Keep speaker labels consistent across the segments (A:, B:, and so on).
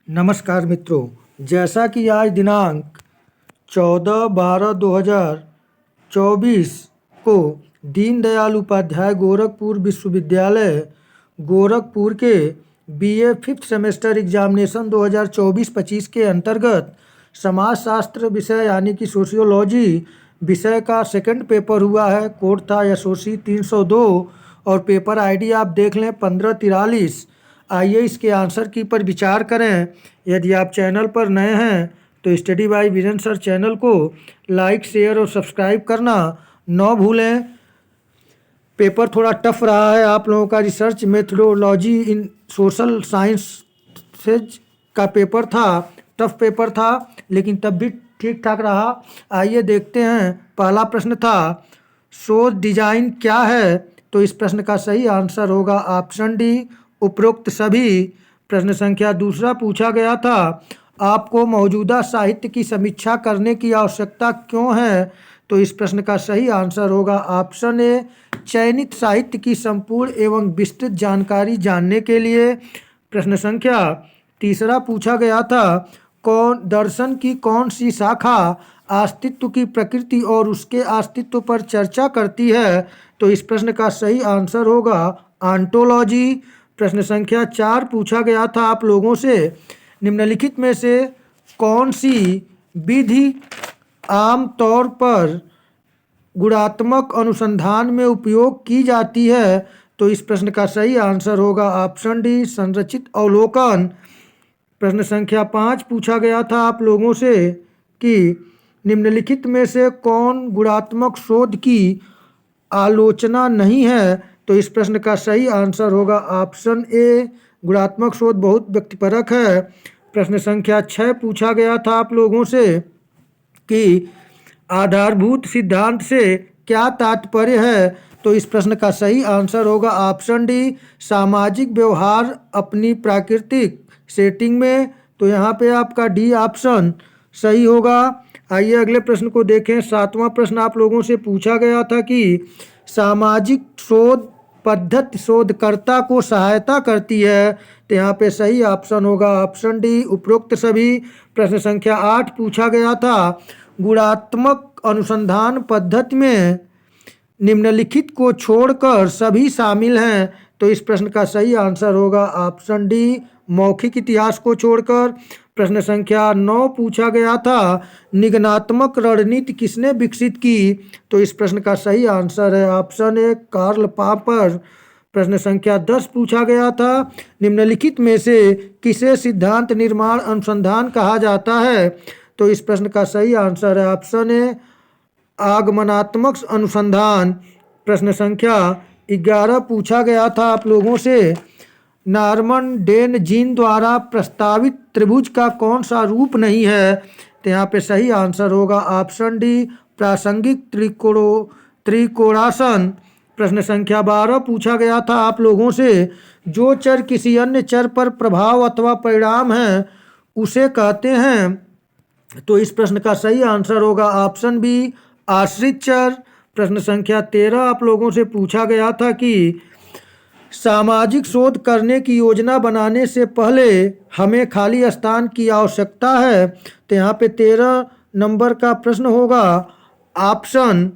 A: नमस्कार मित्रों, जैसा कि आज दिनांक 14/12/2024 को दीनदयाल उपाध्याय गोरखपुर विश्वविद्यालय गोरखपुर के बीए फिफ्थ सेमेस्टर एग्जामिनेशन 2024-25 के अंतर्गत समाजशास्त्र विषय यानी कि सोशियोलॉजी विषय का सेकंड पेपर हुआ है। कोड था एसओसी 302 और पेपर आईडी आप देख लें 1543। आइए इसके आंसर की पर विचार करें। यदि आप चैनल पर नए हैं तो study by Virendra sir channel को लाइक, शेयर और सब्सक्राइब करना न भूलें। पेपर थोड़ा टफ रहा है आप लोगों का। रिसर्च मेथडोलॉजी इन सोशल साइंसेज का पेपर था, टफ पेपर था, लेकिन तब भी ठीक ठाक रहा। आइए देखते हैं। पहला प्रश्न था शोध डिजाइन क्या है, तो इस प्रश्न का सही आंसर होगा ऑप्शन डी, उपरोक्त सभी। प्रश्न संख्या दूसरा पूछा गया था आपको मौजूदा साहित्य की समीक्षा करने की आवश्यकता क्यों है, तो इस प्रश्न का सही आंसर होगा ऑप्शन ए, चयनित साहित्य की संपूर्ण एवं विस्तृत जानकारी जानने के लिए। प्रश्न संख्या तीसरा पूछा गया था दर्शन की कौन सी शाखा अस्तित्व की प्रकृति और उसके अस्तित्व पर चर्चा करती है, तो इस प्रश्न का सही आंसर होगा ऑन्टोलॉजी। प्रश्न संख्या 4 पूछा गया था आप लोगों से निम्नलिखित में से कौन सी विधि आम तौर पर गुणात्मक अनुसंधान में उपयोग की जाती है, तो इस प्रश्न का सही आंसर होगा ऑप्शन डी, संरचित अवलोकन। प्रश्न संख्या 5 पूछा गया था आप लोगों से कि निम्नलिखित में से कौन गुणात्मक शोध की आलोचना नहीं है, तो इस प्रश्न का सही आंसर होगा ऑप्शन ए, गुणात्मक शोध बहुत व्यक्तिपरक है। प्रश्न संख्या 6 पूछा गया था आप लोगों से कि आधारभूत सिद्धांत से क्या तात्पर्य है, तो इस प्रश्न का सही आंसर होगा ऑप्शन डी, सामाजिक व्यवहार अपनी प्राकृतिक सेटिंग में। तो यहाँ पे आपका डी ऑप्शन सही होगा। आइए अगले प्रश्न को देखें। 7वां प्रश्न आप लोगों से पूछा गया था कि सामाजिक शोध पद्धति शोधकर्ता को सहायता करती है, तो यहाँ पे सही ऑप्शन होगा ऑप्शन डी, उपरोक्त सभी। प्रश्न संख्या 8 पूछा गया था गुणात्मक अनुसंधान पद्धति में निम्नलिखित को छोड़कर सभी शामिल हैं, तो इस प्रश्न का सही आंसर होगा ऑप्शन डी, मौखिक इतिहास को छोड़कर। प्रश्न संख्या 9 पूछा गया था निगमनात्मक रणनीति किसने विकसित की, तो इस प्रश्न का सही आंसर है ऑप्शन ए, कार्ल पॉपर। प्रश्न संख्या 10 पूछा गया था निम्नलिखित में से किसे सिद्धांत निर्माण अनुसंधान कहा जाता है, तो इस प्रश्न का सही आंसर है ऑप्शन ए, आगमनात्मक अनुसंधान। प्रश्न संख्या 11 पूछा गया था आप लोगों से नॉर्मन डेन जीन द्वारा प्रस्तावित त्रिभुज का कौन सा रूप नहीं है, तो यहाँ पे सही आंसर होगा ऑप्शन डी, प्रासंगिक त्रिकोणासन। प्रश्न संख्या 12 पूछा गया था आप लोगों से जो चर किसी अन्य चर पर प्रभाव अथवा परिणाम है उसे कहते हैं, तो इस प्रश्न का सही आंसर होगा ऑप्शन बी, आश्रित चर। प्रश्न संख्या 13 आप लोगों से पूछा गया था कि सामाजिक शोध करने की योजना बनाने से पहले हमें खाली स्थान की आवश्यकता है, तो यहाँ पे 13 नंबर का प्रश्न होगा ऑप्शन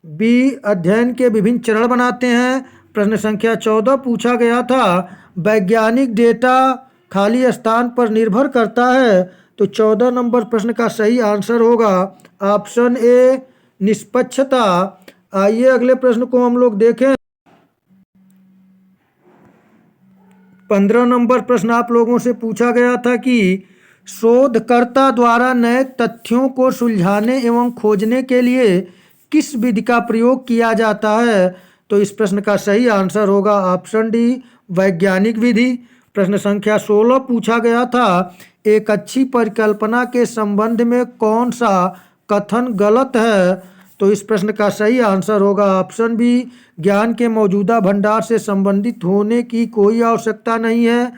A: बी, अध्ययन के विभिन्न चरण बनाते हैं। प्रश्न संख्या 14 पूछा गया था वैज्ञानिक डेटा खाली स्थान पर निर्भर करता है, तो 14 नंबर प्रश्न का सही आंसर होगा ऑप्शन ए, निष्पक्षता। आइए अगले प्रश्न को हम लोग देखें। 15 नंबर प्रश्न आप लोगों से पूछा गया था कि शोधकर्ता द्वारा नए तथ्यों को सुलझाने एवं खोजने के लिए किस विधि का प्रयोग किया जाता है, तो इस प्रश्न का सही आंसर होगा ऑप्शन डी, वैज्ञानिक विधि। प्रश्न संख्या 16 पूछा गया था एक अच्छी परिकल्पना के संबंध में कौन सा कथन गलत है, तो इस प्रश्न का सही आंसर होगा ऑप्शन बी, ज्ञान के मौजूदा भंडार से संबंधित होने की कोई आवश्यकता नहीं है।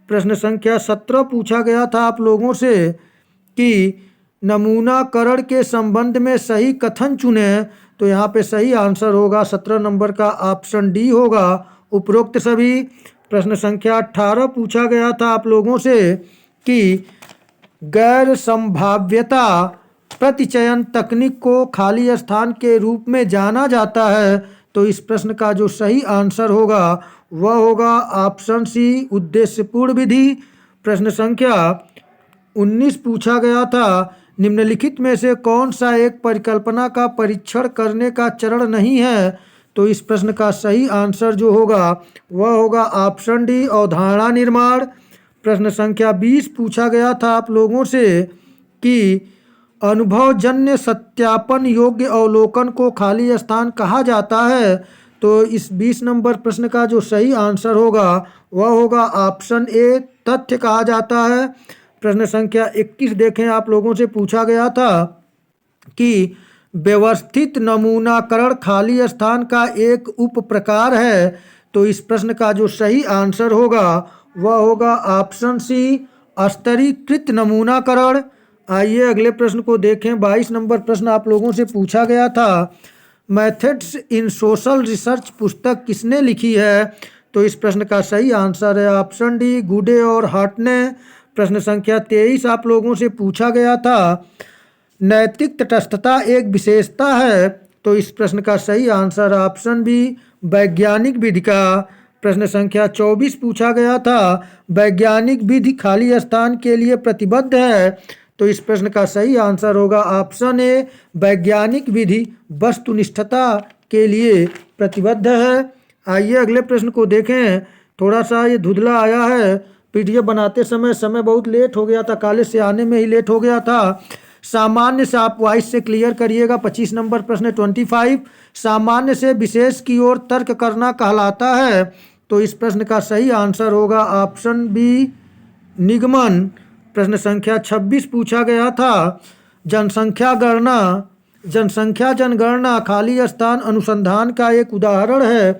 A: प्रश्न संख्या 17 पूछा गया था आप लोगों से कि नमूनाकरण के संबंध में सही कथन चुने, तो यहाँ पे सही आंसर होगा 17 नंबर का ऑप्शन डी होगा, उपरोक्त सभी। प्रश्न संख्या 18 पूछा गया था आप लोगों से कि गैर संभाव्यता प्रतिचयन तकनीक को खाली स्थान के रूप में जाना जाता है। तो इस प्रश्न का जो सही आंसर होगा वह होगा ऑप्शन सी, उद्देश्यपूर्ण विधि। प्रश्न संख्या 19 पूछा गया था, निम्नलिखित में से कौन सा एक परिकल्पना का परीक्षण करने का चरण नहीं है। तो इस प्रश्न का सही आंसर जो होगा वह होगा ऑप्शन डी, अवधारणा निर्माण। प्रश्न संख्या 20 पूछा गया था आप लोगों से कि अनुभवजन्य सत्यापन योग्य अवलोकन को खाली स्थान कहा जाता है। तो इस 20 नंबर प्रश्न का जो सही आंसर होगा वह होगा ऑप्शन ए, तथ्य कहा जाता है। प्रश्न संख्या 21 देखें, आप लोगों से पूछा गया था कि व्यवस्थित नमूनाकरण खाली स्थान का एक उप प्रकार है। तो इस प्रश्न का जो सही आंसर होगा वह होगा ऑप्शन सी, स्तरीकृत नमूनाकरण। आइए अगले प्रश्न को देखें। 22 नंबर प्रश्न आप लोगों से पूछा गया था, मेथड्स इन सोशल रिसर्च पुस्तक किसने लिखी है। तो इस प्रश्न का सही आंसर है ऑप्शन डी, गुडे और हार्ट ने। प्रश्न संख्या 23 आप लोगों से पूछा गया था, नैतिक तटस्थता एक विशेषता है। तो इस प्रश्न का सही आंसर ऑप्शन बी, वैज्ञानिक विधि का। प्रश्न संख्या 24 पूछा गया था, वैज्ञानिक विधि खाली स्थान के लिए प्रतिबद्ध है। तो इस प्रश्न का सही आंसर होगा ऑप्शन ए, वैज्ञानिक विधि वस्तुनिष्ठता के लिए प्रतिबद्ध है। आइए अगले प्रश्न को देखें। थोड़ा सा ये धुंधला आया है, पीडीएफ बनाते समय बहुत लेट हो गया था, कॉलेज से आने में ही लेट हो गया था। सामान्य से आप वॉइस से क्लियर करिएगा। 25 नंबर प्रश्न 25, सामान्य से विशेष की ओर तर्क करना कहलाता है। तो इस प्रश्न का सही आंसर होगा ऑप्शन बी, निगमन। प्रश्न संख्या 26 पूछा गया था, जनसंख्या जनगणना खाली स्थान अनुसंधान का एक उदाहरण है।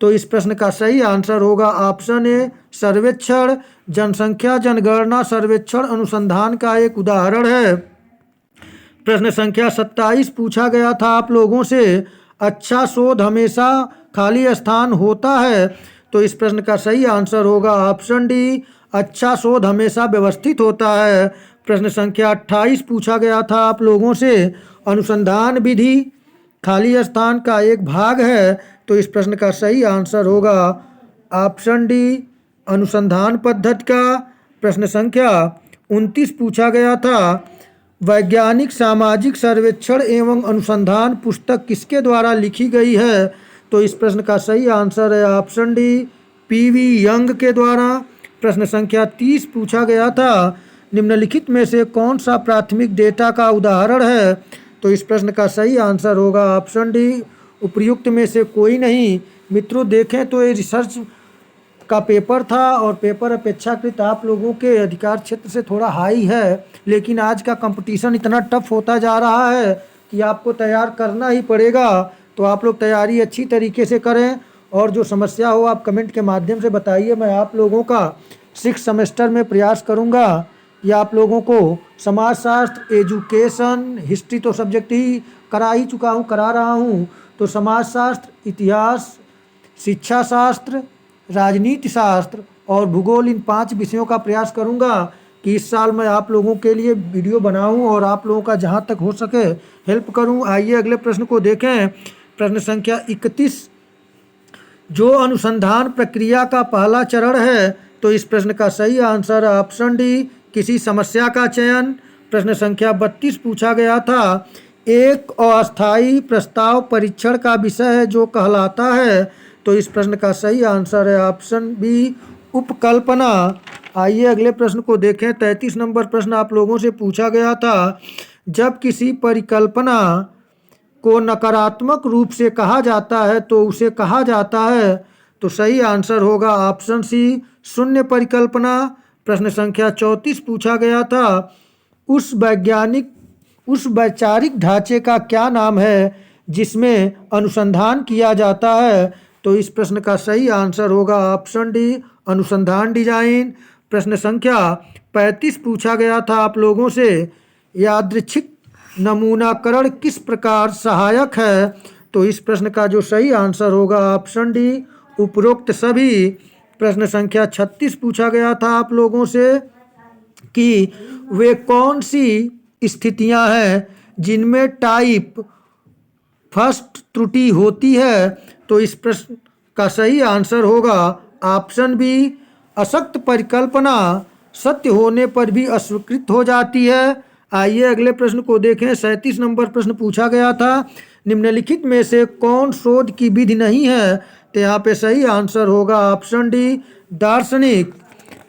A: तो इस प्रश्न का सही आंसर होगा ऑप्शन ए, सर्वेक्षण। जनसंख्या जनगणना सर्वेक्षण अनुसंधान का एक उदाहरण है। प्रश्न संख्या 27 पूछा गया था आप लोगों से, अच्छा शोध हमेशा खाली स्थान होता है। तो इस प्रश्न का सही आंसर होगा ऑप्शन डी, अच्छा शोध हमेशा व्यवस्थित होता है। प्रश्न संख्या 28 पूछा गया था आप लोगों से, अनुसंधान विधि खाली स्थान का एक भाग है। तो इस प्रश्न का सही आंसर होगा ऑप्शन डी, अनुसंधान पद्धति का। प्रश्न संख्या 29 पूछा गया था, वैज्ञानिक सामाजिक सर्वेक्षण एवं अनुसंधान पुस्तक किसके द्वारा लिखी गई है। तो इस प्रश्न का सही आंसर है ऑप्शन डी, पीवी यंग के द्वारा। प्रश्न संख्या 30 पूछा गया था, निम्नलिखित में से कौन सा प्राथमिक डेटा का उदाहरण है। तो इस प्रश्न का सही आंसर होगा ऑप्शन डी, उपर्युक्त में से कोई नहीं। मित्रों देखें तो ये रिसर्च का पेपर था और पेपर अपेक्षाकृत आप लोगों के अधिकार क्षेत्र से थोड़ा हाई है, लेकिन आज का कंपटीशन इतना टफ होता जा रहा है कि आपको तैयार करना ही पड़ेगा। तो आप लोग तैयारी अच्छी तरीके से करें और जो समस्या हो आप कमेंट के माध्यम से बताइए। मैं आप लोगों का 6 सेमेस्टर में प्रयास करूंगा या आप लोगों को समाजशास्त्र, एजुकेशन, हिस्ट्री तो सब्जेक्ट ही करा रहा हूँ। तो समाजशास्त्र, इतिहास, शिक्षा शास्त्र, राजनीति शास्त्र और भूगोल, इन 5 विषयों का प्रयास करूंगा कि इस साल मैं आप लोगों के लिए वीडियो बनाऊं और आप लोगों का जहां तक हो सके हेल्प करूं। आइए अगले प्रश्न को देखें। प्रश्न संख्या 31, जो अनुसंधान प्रक्रिया का पहला चरण है। तो इस प्रश्न का सही आंसर ऑप्शन डी, किसी समस्या का चयन। प्रश्न संख्या 32 पूछा गया था, एक अस्थायी प्रस्ताव परीक्षण का विषय है जो कहलाता है। तो इस प्रश्न का सही आंसर है ऑप्शन बी, उपकल्पना। आइए अगले प्रश्न को देखें। 33 नंबर प्रश्न आप लोगों से पूछा गया था, जब किसी परिकल्पना को नकारात्मक रूप से कहा जाता है तो उसे कहा जाता है। तो सही आंसर होगा ऑप्शन सी, शून्य परिकल्पना। प्रश्न संख्या 34 पूछा गया था, उस वैचारिक ढांचे का क्या नाम है जिसमें अनुसंधान किया जाता है। तो इस प्रश्न का सही आंसर होगा ऑप्शन डी, अनुसंधान डिजाइन। प्रश्न संख्या 35 पूछा गया था आप लोगों से, यादृच्छिक नमूनाकरण किस प्रकार सहायक है। तो इस प्रश्न का जो सही आंसर होगा ऑप्शन डी, उपरोक्त सभी। प्रश्न संख्या 36 पूछा गया था आप लोगों से कि वे कौन सी स्थितियां हैं जिनमें टाइप फर्स्ट त्रुटि होती है। तो इस प्रश्न का सही आंसर होगा ऑप्शन बी, असक्त परिकल्पना सत्य होने पर भी अस्वीकृत हो जाती है। आइए अगले प्रश्न को देखें। 37 नंबर प्रश्न पूछा गया था, निम्नलिखित में से कौन शोध की विधि नहीं है। तो यहाँ पे सही आंसर होगा ऑप्शन डी, दार्शनिक।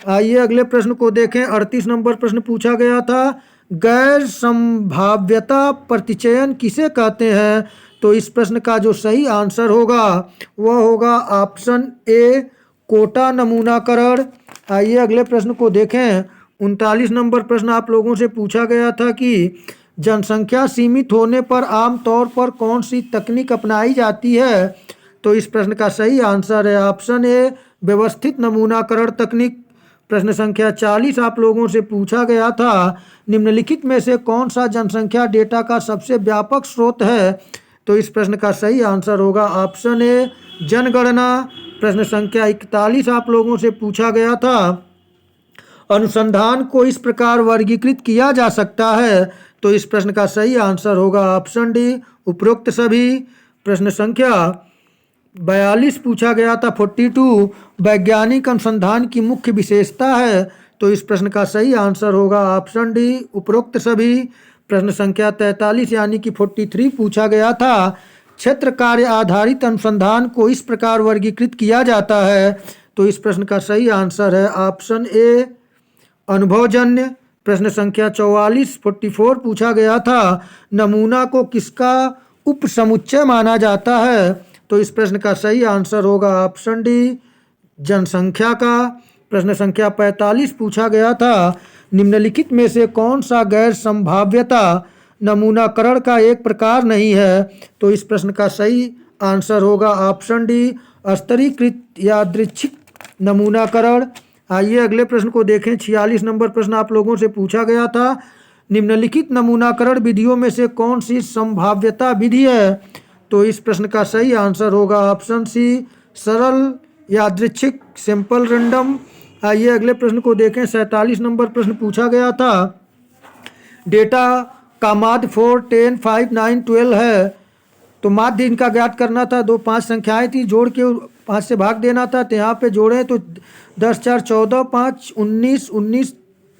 A: आइए अगले प्रश्न को देखें। 38 नंबर प्रश्न पूछा गया था, गैर संभाव्यता प्रतिचयन किसे कहते हैं। तो इस प्रश्न का जो सही आंसर होगा वह होगा ऑप्शन ए, कोटा नमूनाकरण। आइए अगले प्रश्न को देखें। 39 नंबर प्रश्न आप लोगों से पूछा गया था कि जनसंख्या सीमित होने पर आमतौर पर कौन सी तकनीक अपनाई जाती है। तो इस प्रश्न का सही आंसर है ऑप्शन ए, व्यवस्थित नमूनाकरण तकनीक। प्रश्न संख्या 40 आप लोगों से पूछा गया था, निम्नलिखित में से कौन सा जनसंख्या डेटा का सबसे व्यापक स्रोत है। तो इस प्रश्न का सही आंसर होगा ऑप्शन ए, जनगणना। प्रश्न संख्या 41 आप लोगों से पूछा गया था, अनुसंधान को इस प्रकार वर्गीकृत किया जा सकता है। तो इस प्रश्न का सही आंसर होगा ऑप्शन डी, उपरोक्त सभी। प्रश्न संख्या 42 पूछा गया था, 42 वैज्ञानिक अनुसंधान की मुख्य विशेषता है। तो इस प्रश्न का सही आंसर होगा ऑप्शन डी, उपरोक्त सभी। प्रश्न संख्या 43 यानी कि 43 पूछा गया था, क्षेत्र कार्य आधारित अनुसंधान को इस प्रकार वर्गीकृत किया जाता है। तो इस प्रश्न का सही आंसर है ऑप्शन ए, अनुभवजन्य। प्रश्न संख्या 44 पूछा गया था, नमूना को किसका उपसमुच्चय माना जाता है। तो इस प्रश्न का सही आंसर होगा ऑप्शन डी, जनसंख्या का। प्रश्न संख्या 45 पूछा गया था, निम्नलिखित में से कौन सा गैर संभाव्यता नमूनाकरण का एक प्रकार नहीं है। तो इस प्रश्न का सही आंसर होगा ऑप्शन डी, स्तरीकृत यादृच्छिक नमूनाकरण। आइए अगले प्रश्न को देखें। 46 नंबर प्रश्न आप लोगों से पूछा गया था, निम्नलिखित नमूनाकरण विधियों में से कौन सी संभाव्यता विधि है। तो इस प्रश्न का सही आंसर होगा ऑप्शन सी, सरल यादृच्छिक, सिंपल रैंडम। आइए अगले प्रश्न को देखें। 47 नंबर प्रश्न पूछा गया था, डेटा का माध्य 4, 10, 5, 9, 12 है। तो माध्य इनका ज्ञात करना था। 2 5 संख्याएं थी, जोड़ के 5 से भाग देना था। तो यहाँ पे जोड़े तो 10 4 14, 5 19, 19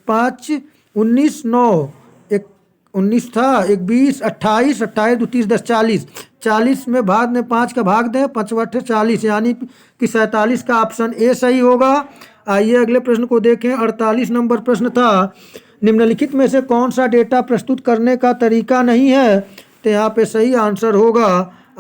A: 5 19 9, एक 19 था, एक 20, 28, 28 2 30 10 40, 40 में भाग दें, 5 का भाग दें, 5 8 40, यानी कि 47 का ऑप्शन ए सही होगा। आइए अगले प्रश्न को देखें। 48 नंबर प्रश्न था, निम्नलिखित में से कौन सा डेटा प्रस्तुत करने का तरीका नहीं है। तो यहाँ पे सही आंसर होगा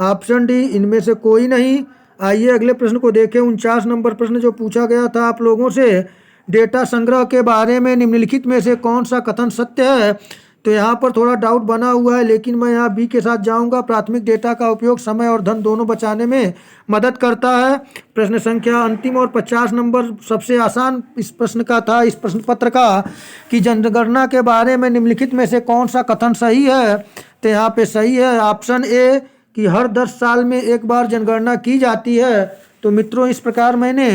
A: ऑप्शन डी, इनमें से कोई नहीं। आइए अगले प्रश्न को देखें। 49 नंबर प्रश्न जो पूछा गया था आप लोगों से, डेटा संग्रह के बारे में निम्नलिखित में से कौन सा कथन सत्य है। तो यहाँ पर थोड़ा डाउट बना हुआ है, लेकिन मैं यहाँ बी के साथ जाऊँगा। प्राथमिक डेटा का उपयोग समय और धन दोनों बचाने में मदद करता है। प्रश्न संख्या अंतिम और 50 नंबर सबसे आसान इस प्रश्न का था, इस प्रश्न पत्र का, कि जनगणना के बारे में निम्नलिखित में से कौन सा कथन सही है। तो यहाँ पे सही है ऑप्शन ए, कि हर 10 साल में एक बार जनगणना की जाती है। तो मित्रों, इस प्रकार मैंने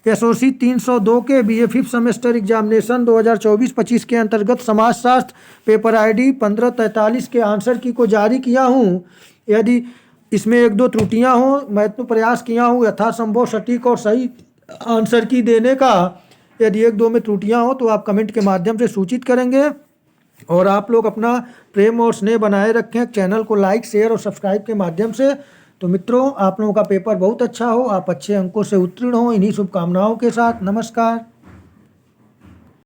A: एसओसी 302 के बीए 5th सेमेस्टर एग्जामिनेशन 2024-25 के अंतर्गत समाजशास्त्र पेपर आईडी 1543 के आंसर की को जारी किया हूँ। यदि इसमें 1-2 त्रुटियाँ हों, मैं तो प्रयास किया हूँ यथासंभव सटीक और सही आंसर की देने का। यदि 1-2 में त्रुटियाँ हों तो आप कमेंट के माध्यम से सूचित करेंगे। और आप लोग अपना प्रेम और स्नेह बनाए रखें, चैनल को लाइक, शेयर और सब्सक्राइब के माध्यम से। तो मित्रों, आप लोगों का पेपर बहुत अच्छा हो, आप अच्छे अंकों से उत्तीर्ण हो, इन्हीं शुभकामनाओं के साथ नमस्कार।